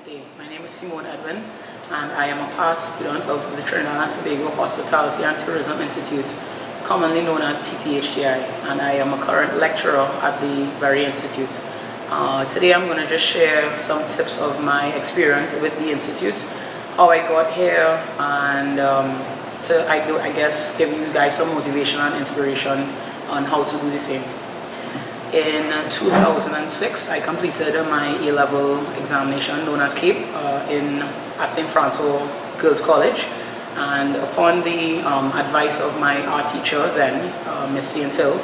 Good day. My name is Simmone Edwin, and I am a past student of the Trinidad and Tobago Hospitality and Tourism Institute, commonly known as TTHTI, and I am a current lecturer at the very institute. Today I'm going to just share some tips of my experience with the institute, how I got here, and I guess give you guys some motivation and inspiration on how to do the same. In 2006, I completed my A-level examination known as CAPE at St. Francois Girls College, and upon the advice of my art teacher then, Miss St. Hill,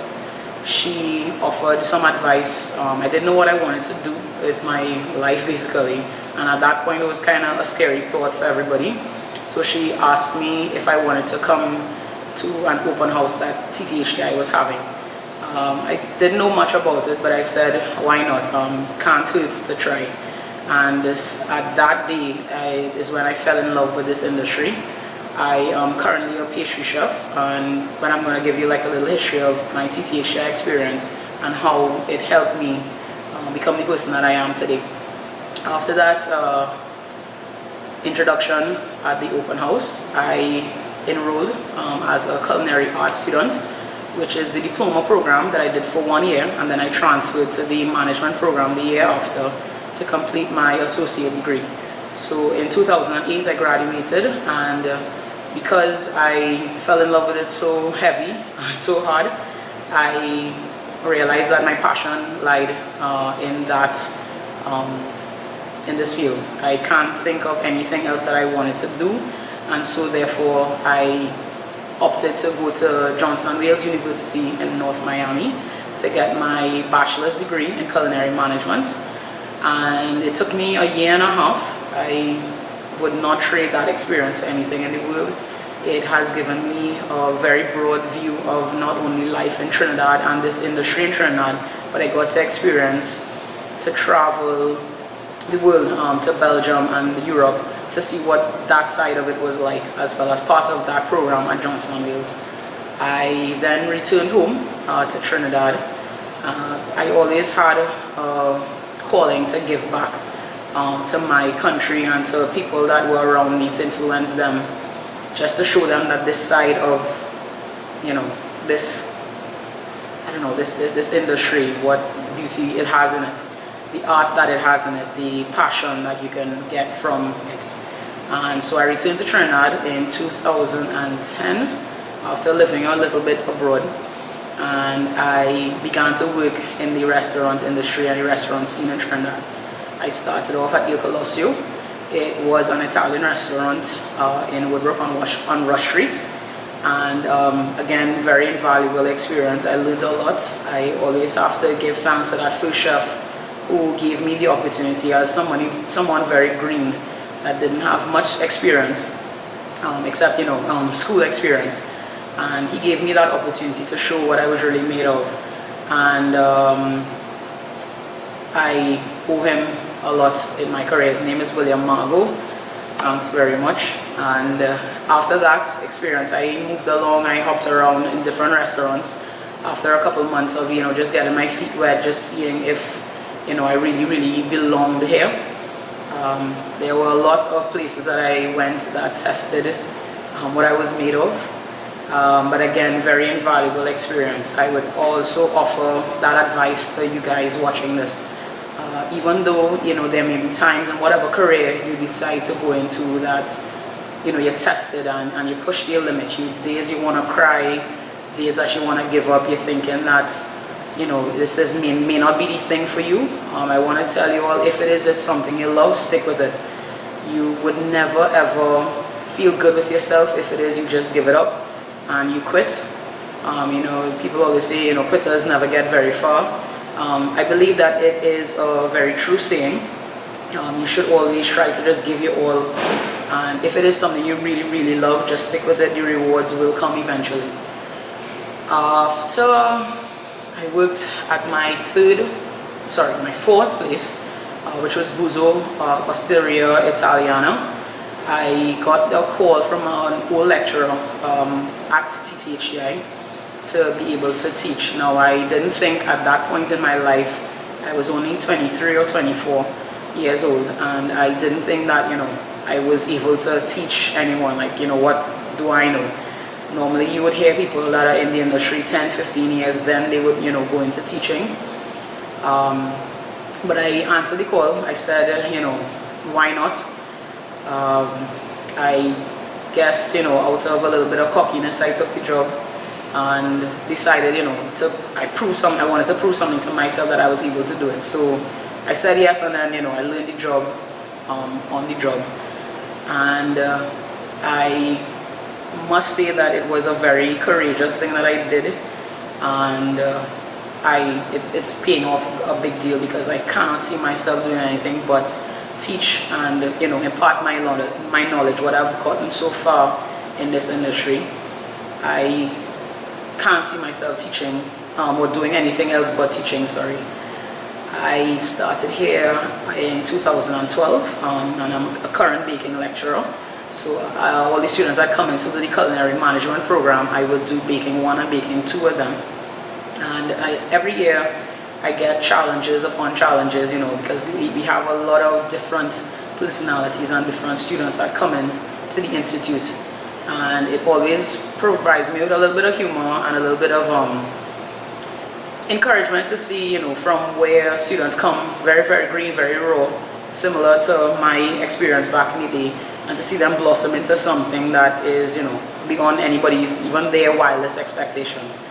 she offered some advice. I didn't know what I wanted to do with my life basically, and at that point it was kind of a scary thought for everybody. So she asked me if I wanted to come to an open house that TTHTI was having. I didn't know much about it, but I said, why not? Can't hurt to try. And at that day is when I fell in love with this industry. I am currently a pastry chef, but I'm going to give you like a little history of my TTHTI experience and how it helped me become the person that I am today. After that introduction at the open house, I enrolled as a culinary arts student, which is the diploma program that I did for 1 year, and then I transferred to the management program the year after to complete my associate degree. So in 2008 I graduated, and because I fell in love with it so heavy and so hard, I realized that my passion lied in this field. I can't think of anything else that I wanted to do, and so therefore I opted to go to Johnson & Wales University in North Miami to get my bachelor's degree in culinary management. And it took me a year and a half. I would not trade that experience for anything in the world. It has given me a very broad view of not only life in Trinidad and this industry in Trinidad, but I got to experience to travel the world, to Belgium and Europe, to see what that side of it was like, as well as part of that program at Johnson & Wales. I then returned home to Trinidad. I always had a calling to give back to my country and to people that were around me, to influence them, just to show them that this side of, this industry, what beauty it has in it, the art that it has in it, the passion that you can get from it. And so I returned to Trinidad in 2010 after living a little bit abroad, and I began to work in the restaurant industry and the restaurant scene in Trinidad. I started off at Il Colosio. It was an Italian restaurant in Woodbrook on Rush Street, and again, very invaluable experience. I learned a lot. I always have to give thanks to that first chef who gave me the opportunity, as someone very green that didn't have much experience except school experience, and he gave me that opportunity to show what I was really made of, and I owe him a lot in my career. His name is William Margo. Thanks very much. And after that experience, I moved along. I hopped around in different restaurants after a couple months of just getting my feet wet, just seeing if I really belonged here. There were a lot of places that I went that tested what I was made of, but again, very invaluable experience. I would also offer that advice to you guys watching this. Even though there may be times in whatever career you decide to go into that you're tested and you push to your limit. Days you want to cry, days that you want to give up. You're thinking that this may not be the thing for you. I want to tell you all, if it's something you love, stick with it. You would never ever feel good with yourself if it is you just give it up and you quit. People always say, quitters never get very far. I believe that it is a very true saying. You should always try to just give your all, and if it is something you really love, just stick with it. The rewards will come eventually. After I worked at my fourth place, which was Buzo Osteria Italiana. I got a call from an old lecturer at TTHTI to be able to teach. Now, I didn't think at that point in my life, I was only 23 or 24, years old, and I didn't think that, I was able to teach anyone. Like, what do I know? Normally you would hear people that are in the industry 10, 15 years, then they would, go into teaching. But I answered the call. I said, why not? I guess, out of a little bit of cockiness, I took the job and decided, I wanted to prove something to myself that I was able to do it. So I said yes, and then, I learned the job on the job. And I must say that it was a very courageous thing that I did, and it's paying off a big deal, because I cannot see myself doing anything but teach and impart my knowledge, what I've gotten so far in this industry. I can't see myself teaching or doing anything else but teaching. Sorry. I started here in 2012, and I'm a current baking lecturer. So all the students that come into the culinary management program, I will do baking 1 and baking 2 with them. And every year I get challenges upon challenges, because we have a lot of different personalities and different students that come in to the institute. And it always provides me with a little bit of humor and a little bit of encouragement to see, from where students come, very, very green, very raw, similar to my experience back in the day, and to see them blossom into something that is, beyond anybody's, even their wildest expectations.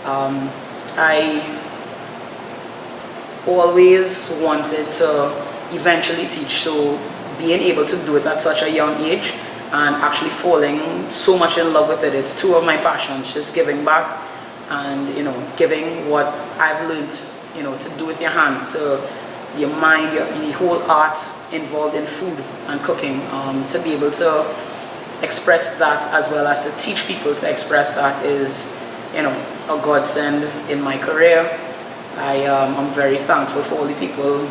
I always wanted to eventually teach, so being able to do it at such a young age and actually falling so much in love with it is 2 of my passions, just giving back and, giving what I've learned, to do with your hands, to your mind, the whole art involved in food and cooking, to be able to express that, as well as to teach people to express that, is, a godsend in my career. I'm very thankful for all the people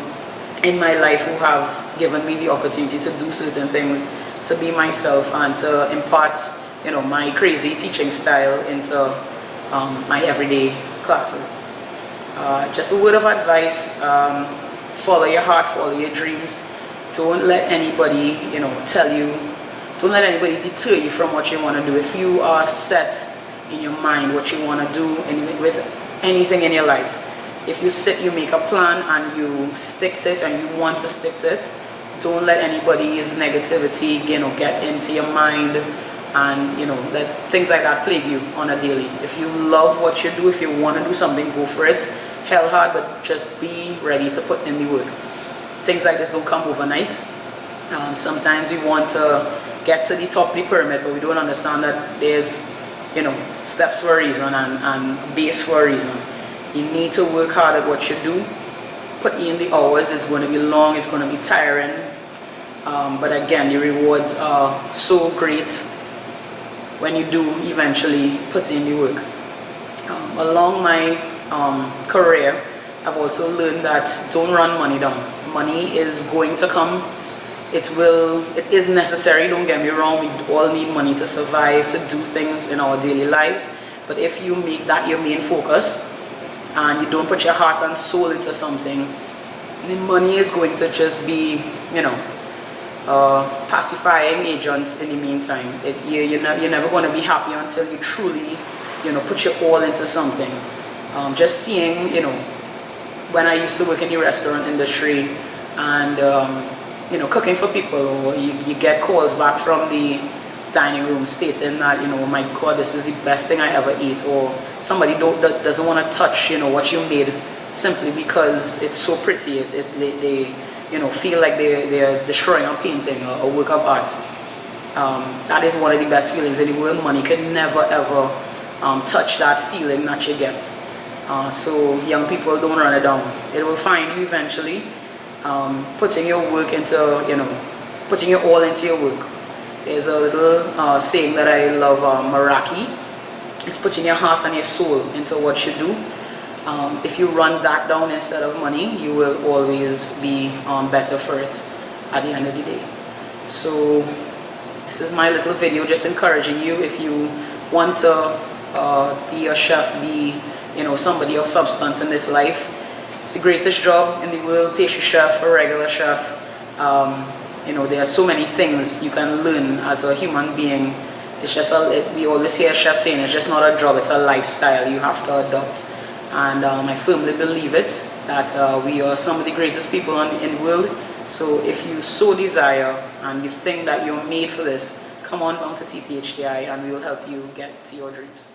in my life who have given me the opportunity to do certain things, to be myself, and to impart, my crazy teaching style into my everyday classes. Just a word of advice: follow your heart, follow your dreams. Don't let anybody, don't let anybody deter you from what you want to do. If you are set in your mind what you want to do with anything in your life, if you sit, you make a plan, and you stick to it, and you want to stick to it, don't let anybody's negativity, get into your mind, and let things like that plague you on a daily. If you love what you do, if you want to do something, go for it. Hell hard, but just be ready to put in the work. Things like this don't come overnight. Sometimes we want to get to the top of the pyramid, but we don't understand that there's steps for a reason, and base for a reason. You need to work hard at what you do, put in the hours. It's going to be long, it's going to be tiring, but again, the rewards are so great when you do eventually put in the work. Along my career, I've also learned that don't run money down. Money is going to come. It is necessary, don't get me wrong. We all need money to survive, to do things in our daily lives. But if you make that your main focus, and you don't put your heart and soul into something, the money is going to just be, pacifying agent in the meantime. You're never going to be happy until you truly, put your all into something. Just seeing, when I used to work in the restaurant industry, and cooking for people, or you get calls back from the dining room stating that, oh my God, this is the best thing I ever ate, or somebody that doesn't want to touch, what you made, simply because it's so pretty. They feel like they're destroying a painting or a work of art. That is one of the best feelings in the world. Money can never ever touch that feeling that you get. So young people, don't run it down. It will find you eventually. Putting your work into, putting your all into your work. There's a little saying that I love, Meraki. It's putting your heart and your soul into what you do. If you run that down instead of money, you will always be better for it at the end of the day. So this is my little video, just encouraging you, if you want to be a chef, be somebody of substance in this life, It's the greatest job in the world, pastry chef, a regular chef. There are so many things you can learn as a human being. It's just we always hear chefs saying it's just not a job, it's a lifestyle you have to adopt. And I firmly believe it, that we are some of the greatest people in the world. So if you so desire and you think that you're made for this, come on down to TTHTI and we will help you get to your dreams.